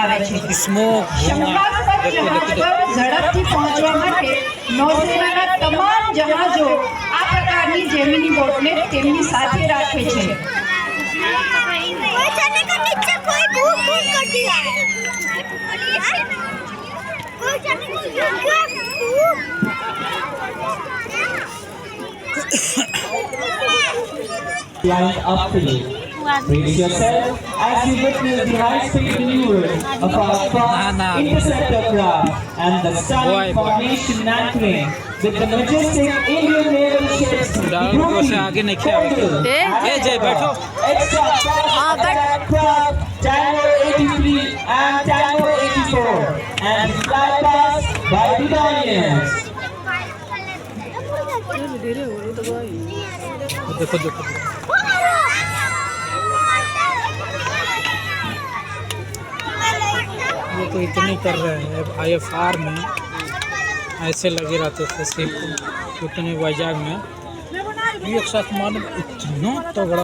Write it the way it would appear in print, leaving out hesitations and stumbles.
આવે છે। શંકાસ્પદ જહાજ પર ઝડપથી પહોંચવા માટે નૌસેનાના તમામ જહાજો આ પ્રકારની જેમિની બોટને તેમની સાથે રાખે છે। Lined up for you. Brace yourself as you witness the high-speed maneuvers of our fast interceptor craft and the stunning formation anchoring with the majestic Indian naval ships extra fast attack craft Tango 83 and Tango 84 and flypast by Bidanians. देखो देखो ये तो इतने कर रहे हैं IFR में ऐसे लगे रहते थे सिर्फ उतने वैजाग में एक साथ मालूम इतना तगड़ा